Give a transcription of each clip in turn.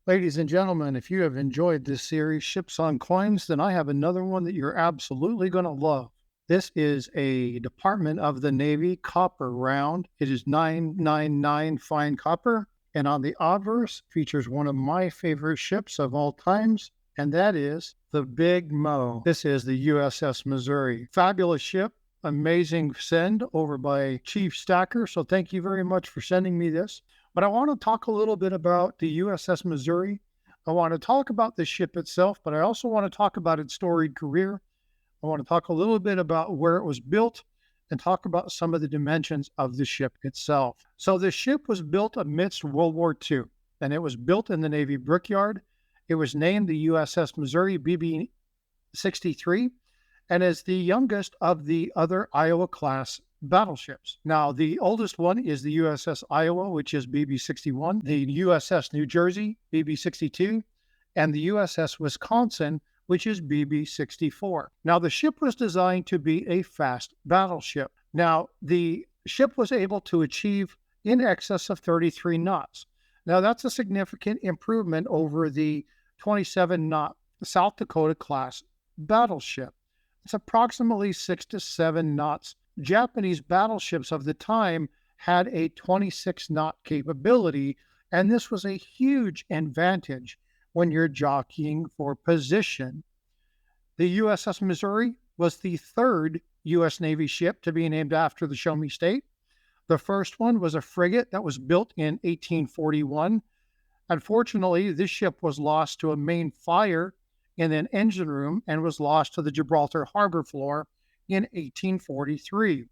Ladies and gentlemen, if you have enjoyed this series, Ships on Coins, then I have another one that you're absolutely going to love. This is a Department of the Navy copper round. It is 999 fine copper, and on the obverse features one of my favorite ships of all times, and that is the Big Mo. This is the USS Missouri. Fabulous ship, amazing send over by Chief Stacker, so thank you very much for sending me this. But I want to talk a little bit about the USS Missouri. I want to talk about the ship itself, but I also want to talk about its storied career. I want to talk a little bit about where it was built and talk about some of the dimensions of the ship itself. So the ship was built amidst World War II, and it was built in the Navy Brickyard. It was named the USS Missouri BB 63 and is the youngest of the other Iowa class battleships. Now, the oldest one is the USS Iowa, which is BB 61, the USS New Jersey, BB 62, and the USS Wisconsin, which is BB 64. Now, the ship was designed to be a fast battleship. Now, the ship was able to achieve in excess of 33 knots. Now, that's a significant improvement over the 27 knot South Dakota class battleship. It's approximately 6 to 7 knots. Japanese battleships of the time had a 26 knot capability, and this was a huge advantage when you're jockeying for position. The USS Missouri was the third U.S. Navy ship to be named after the Show Me State. The first one was a frigate that was built in 1841. Unfortunately, this ship was lost to a main fire in an engine room and was lost to the Gibraltar harbor floor in 1843.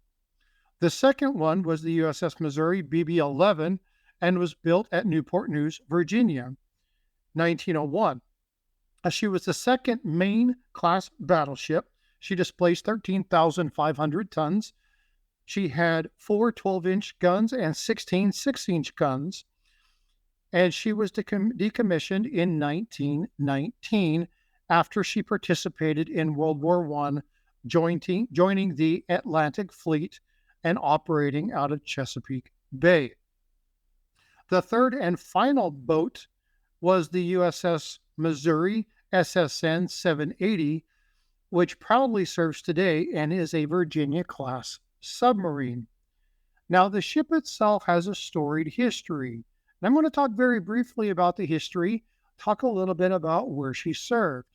The second one was the USS Missouri BB-11 and was built at Newport News, Virginia, 1901. She was the second main class battleship. She displaced 13,500 tons. She had 4 12-inch guns and 16 6-inch guns, and she was decommissioned in 1919 after she participated in World War I, joining the Atlantic Fleet and operating out of Chesapeake Bay. The third and final boat was the USS Missouri SSN 780, which proudly serves today and is a Virginia-class submarine. Now, the ship itself has a storied history. And I'm going to talk very briefly about the history, talk a little bit about where she served.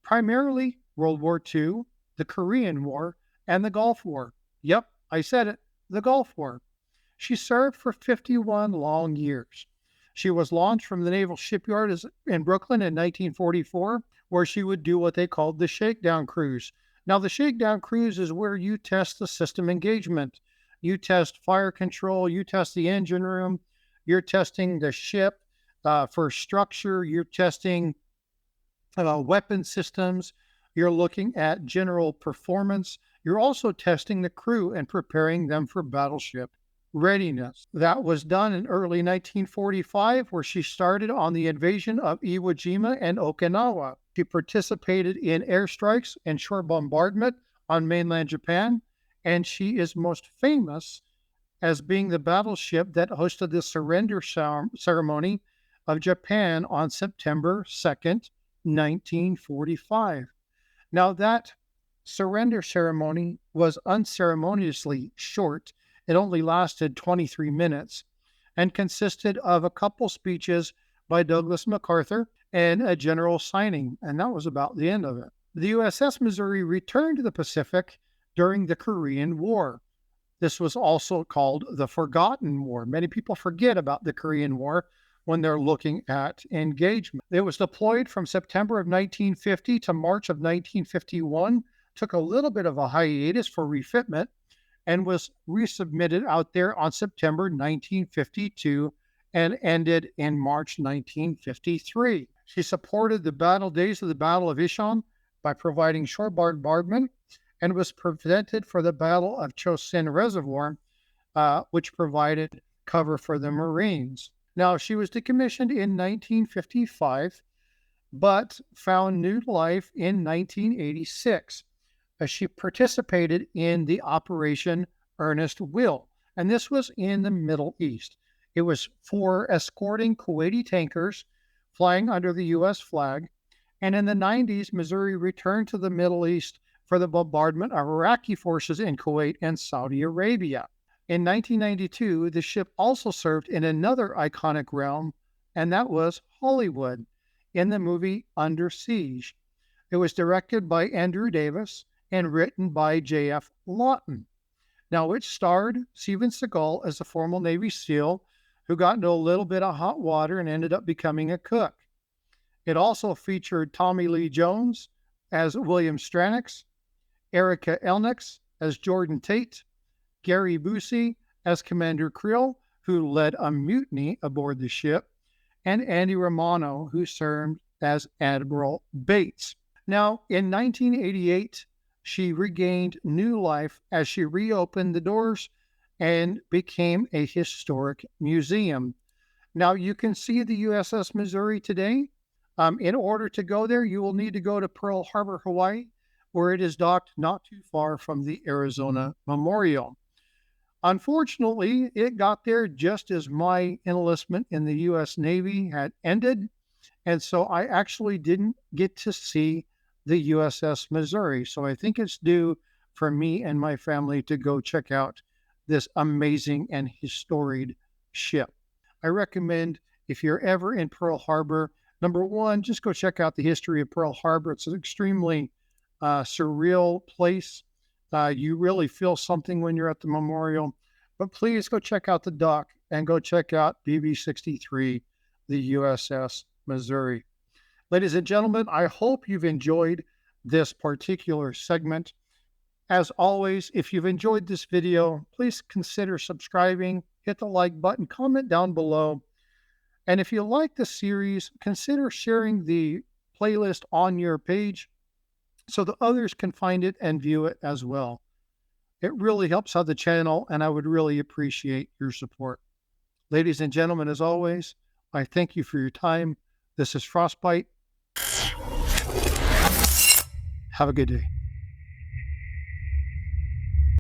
Primarily World War II, the Korean War, and the Gulf War. Yep, I said it, the Gulf War. She served for 51 long years. She was launched from the Naval Shipyard in Brooklyn in 1944, where she would do what they called the shakedown cruise. Now, the shakedown cruise is where you test the system engagement. You test fire control, you test the engine room, you're testing the ship for structure, you're testing weapon systems, you're looking at general performance, you're also testing the crew and preparing them for battleship readiness. That was done in early 1945, where she started on the invasion of Iwo Jima and Okinawa. She participated in airstrikes and shore bombardment on mainland Japan, and she is most famous as being the battleship that hosted the surrender ceremony of Japan on September 2nd, 1945. Now, that surrender ceremony was unceremoniously short. It only lasted 23 minutes and consisted of a couple speeches by Douglas MacArthur and a general signing, and that was about the end of it. The USS Missouri returned to the Pacific during the Korean War. This was also called the Forgotten War. Many people forget about the Korean War when they're looking at engagement. It was deployed from September of 1950 to March of 1951, took a little bit of a hiatus for refitment, and was resubmitted out there on September 1952 and ended in March 1953. She supported the battle days of the Battle of Ishon by providing shore bombardment and was presented for the Battle of Chosin Reservoir, which provided cover for the Marines. Now, she was decommissioned in 1955, but found new life in 1986. She participated in the Operation Earnest Will, and this was in the Middle East. It was for escorting Kuwaiti tankers flying under the U.S. flag. And in the 90s, Missouri returned to the Middle East for the bombardment of Iraqi forces in Kuwait and Saudi Arabia. In 1992, the ship also served in another iconic realm, and that was Hollywood, in the movie Under Siege. It was directed by Andrew Davis and written by J.F. Lawton. Now, it starred Steven Seagal as a former Navy SEAL who got into a little bit of hot water and ended up becoming a cook. It also featured Tommy Lee Jones as William Stranix, Erica Elnix as Jordan Tate, Gary Busey as Commander Creel, who led a mutiny aboard the ship, and Andy Romano, who served as Admiral Bates. Now, in 1988, she regained new life as she reopened the doors and became a historic museum. Now, you can see the USS Missouri today. In order to go there, you will need to go to Pearl Harbor, Hawaii, where it is docked not too far from the Arizona Memorial. Unfortunately, it got there just as my enlistment in the U.S. Navy had ended, and so I actually didn't get to see the USS Missouri. So I think it's due for me and my family to go check out this amazing and historic ship. I recommend, if you're ever in Pearl Harbor, number one, just go check out the history of Pearl Harbor. It's an extremely surreal place. You really feel something when you're at the memorial. But please go check out the dock and go check out BB-63, the USS Missouri. Ladies and gentlemen, I hope you've enjoyed this particular segment. As always, if you've enjoyed this video, please consider subscribing, hit the like button, comment down below. And if you like the series, consider sharing the playlist on your page so that others can find it and view it as well. It really helps out the channel, and I would really appreciate your support. Ladies and gentlemen, as always, I thank you for your time. This is Frostbite. Have a good day.